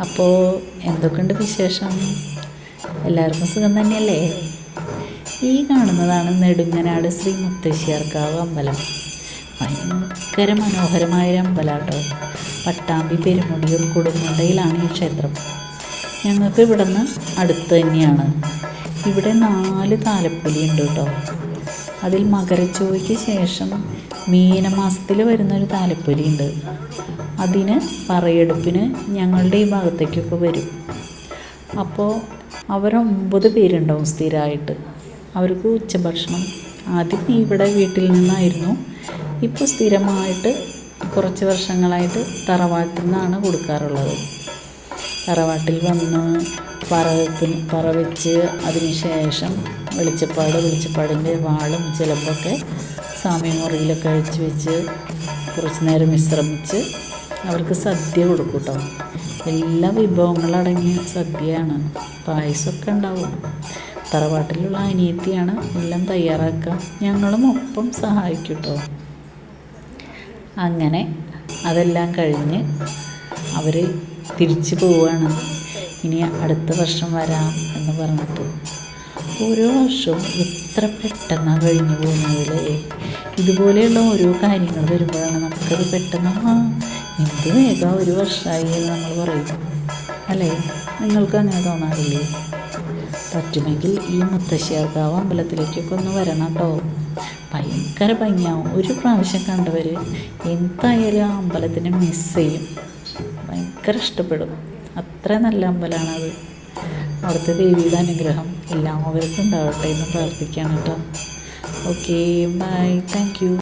അപ്പോൾ എന്തൊക്കെയുണ്ട് വിശേഷം? എല്ലാവർക്കും സുഖം തന്നെയല്ലേ? ഈ കാണുന്നതാണ് നെടുങ്ങനാട് ശ്രീ മുത്തശ്ശിയാർക്കാവ് അമ്പലം. ഭയങ്കര മനോഹരമായൊരു അമ്പലമാട്ടോ. പട്ടാമ്പി പെരുമുടിയൂർ കൊടുമുണ്ടയിലാണ് ഈ ക്ഷേത്രം. ഞങ്ങൾക്ക് ഇവിടെ നിന്ന് അടുത്ത് തന്നെയാണ്. ഇവിടെ 4 താലപ്പൊലി ഉണ്ട് കേട്ടോ. അതിൽ മകരച്ചൊവ്വയ്ക്ക് ശേഷം മീനമാസത്തിൽ വരുന്നൊരു താലപ്പൊലി ഉണ്ട്. അതിന് പറയെടുപ്പിന് ഞങ്ങളുടെ ഈ ഭാഗത്തേക്കൊക്കെ വരും. അപ്പോൾ അവർ 9 പേരുണ്ടാവും സ്ഥിരമായിട്ട്. അവർക്ക് ഉച്ചഭക്ഷണം ആദ്യം ഇവിടെ വീട്ടിൽ നിന്നായിരുന്നു. ഇപ്പോൾ സ്ഥിരമായിട്ട് കുറച്ച് വർഷങ്ങളായിട്ട് തറവാട്ടിൽ നിന്നാണ് കൊടുക്കാറുള്ളത്. തറവാട്ടിൽ വന്ന് പറ വെച്ച് അതിന് ശേഷം വെളിച്ചപ്പാടിൻ്റെ വാളും ചിലപ്പൊക്കെ സാമ്യമുറിയിലൊക്കെ അഴിച്ച് വെച്ച് കുറച്ച് നേരം വിശ്രമിച്ച് അവർക്ക് സദ്യ കൊടുക്കും കേട്ടോ. എല്ലാ വിഭവങ്ങളടങ്ങിയ സദ്യയാണ്. പായസമൊക്കെ ഉണ്ടാവും. തറവാട്ടിലുള്ള അനിയത്തിയാണ് എല്ലാം തയ്യാറാക്കുക. ഞങ്ങളും ഒപ്പം സഹായിക്കും കേട്ടോ. അങ്ങനെ അതെല്ലാം കഴിഞ്ഞ് അവർ തിരിച്ചു പോവുകയാണ്. ഇനി അടുത്ത വർഷം വരാം എന്ന് പറഞ്ഞിട്ട്. ഓരോ വർഷവും എത്ര പെട്ടെന്നാണ് കഴിഞ്ഞു പോകുന്നതല്ലേ. ഇതുപോലെയുള്ള ഓരോ കാര്യങ്ങൾ വരുമ്പോഴാണ് നമുക്കത് പെട്ടെന്ന് എന്ത് വേഗം ഒരു വർഷമായി എന്ന് നമ്മൾ പറയും അല്ലേ? നിങ്ങൾക്ക് അങ്ങനെ തോന്നാറില്ലേ? പറ്റുമെങ്കിൽ ഈ മുത്തശ്ശിയാർക്കാവ് അമ്പലത്തിലേക്കൊക്കെ ഒന്ന് വരണം കേട്ടോ. ഭയങ്കര ഭംഗിയാവും. ഒരു പ്രാവശ്യം കണ്ടവർ എന്തായാലും ആ അമ്പലത്തിനെ മിസ് ചെയ്യും. ഭയങ്കര ഇഷ്ടപ്പെടും. അത്ര നല്ല അമ്പലമാണത്. അവിടുത്തെ ദേവിയുടെ അനുഗ്രഹം എല്ലാവർക്കും ഉണ്ടാവട്ടെ എന്ന് പ്രാർത്ഥിക്കുകയാണ് കേട്ടോ. Okay, bye, thank U.